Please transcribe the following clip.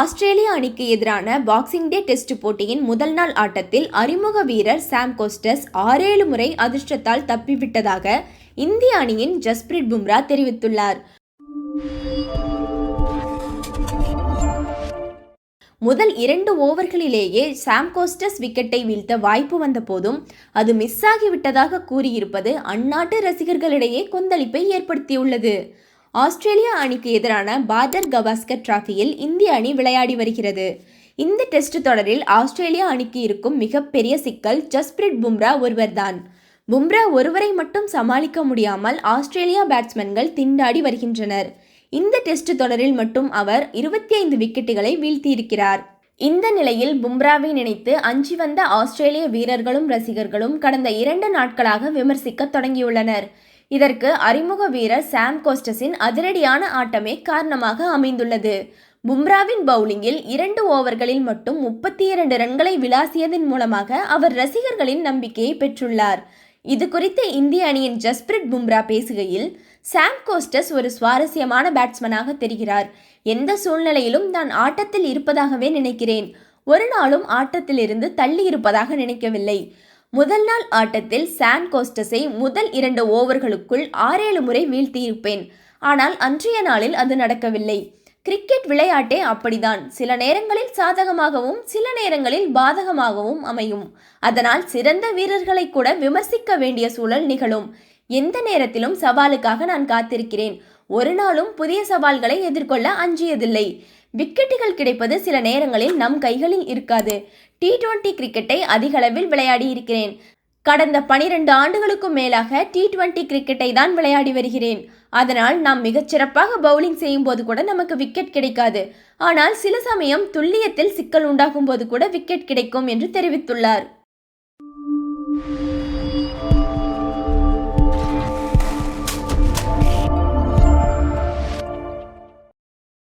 Australia அணிக்கு எதிரான boxing டே test போட்டியின் முதல் நாள் ஆட்டத்தில் அறிமுக வீரர் சாம் கோஸ்டஸ் 6-7 முறை அதிர்ஷ்டத்தால் தப்பிவிட்டதாக இந்திய அணியின் ஜஸ்பிரீத் பும்ரா தெரிவித்துள்ளார். முதல் 2 ஓவர்களிலேயே சாம் கோஸ்டஸ் விக்கெட்டை வீழ்த்த வாய்ப்பு வந்த போதும் அது மிஸ் ஆகிவிட்டதாக கூறியிருப்பது அந்நாட்டு ரசிகர்களிடையே கொந்தளிப்பை ஏற்படுத்தியுள்ளது. ஆஸ்திரேலியா அணிக்கு எதிரான பார்டர் கவாஸ்கர் டிராபியில் இந்திய அணி விளையாடி வருகிறது. இந்த டெஸ்ட் தொடரில் ஆஸ்திரேலியா அணிக்கு இருக்கும் மிகப்பெரிய சிக்கல் ஜஸ்பிரீத் பும்ரா ஒருவர்தான். பும்ரா ஒருவரை மட்டும் சமாளிக்க முடியாமல் ஆஸ்திரேலியா பேட்ஸ்மேன்கள் திண்டாடி வருகின்றனர். இந்த டெஸ்ட் தொடரில் மட்டும் அவர் 25 விக்கெட்டுகளை வீழ்த்தியிருக்கிறார். இந்த நிலையில் பும்ராவை நினைத்து அஞ்சி வந்த ஆஸ்திரேலிய வீரர்களும் ரசிகர்களும் கடந்த 2 நாட்களாக விமர்சிக்க தொடங்கியுள்ளனர். இதற்கு அறிமுக வீரர் சாம் கோஸ்டஸின் அதிரடியான ஆட்டமே காரணமாக அமைந்துள்ளது. பும்ராவின் பவுலிங்கில் 2 ஓவர்களில் மட்டும் 32 ரன்களை விளாசியதன் மூலமாக அவர் ரசிகர்களின் நம்பிக்கையை பெற்றுள்ளார். இது குறித்து இந்திய அணியின் ஜஸ்பிரீத் பும்ரா பேசுகையில், சாம் கோஸ்டஸ் ஒரு சுவாரஸ்யமான பேட்ஸ்மேனாக தெரிகிறார். எந்த சூழ்நிலையிலும் நான் ஆட்டத்தில் இருப்பதாகவே நினைக்கிறேன். ஒரு நாளும் ஆட்டத்திலிருந்து தள்ளி இருப்பதாக நினைக்கவில்லை. முதல் நாள் ஆட்டத்தில் சாம் கோஸ்டஸை முதல் 2 ஓவர்களுக்குள் 6-7 முறை வீழ்த்தியிருப்பேன். ஆனால் அன்றைய நாளில் அது நடக்கவில்லை. கிரிக்கெட் விளையாட்டே அப்படிதான். சில நேரங்களில் சாதகமாகவும் சில நேரங்களில் பாதகமாகவும் அமையும். அதனால் சிறந்த வீரர்களை கூட விமர்சிக்க வேண்டிய சூழல் நிகழும். எந்த நேரத்திலும் சவாலுக்காக நான் காத்திருக்கிறேன். ஒரு நாளும் புதிய சவால்களை எதிர்கொள்ள அஞ்சியதில்லை. விக்கெட்டுகள் கிடைப்பது சில நேரங்களில் நம் கைகளில் இருக்காது. T20 கிரிக்கெட்டை அதிகளவில் விளையாடி இருக்கிறேன். கடந்த 12 ஆண்டுகளுக்கும் மேலாக T20 கிரிக்கெட்டை தான் விளையாடி வருகிறேன். அதனால் நாம் மிகச்சிறப்பாக பவுலிங் செய்யும் போது கூட நமக்கு விக்கெட் கிடைக்காது. ஆனால் சில சமயம் துல்லியத்தில் சிக்கல் உண்டாகும் போது கூட விக்கெட் கிடைக்கும் என்று தெரிவித்துள்ளார்.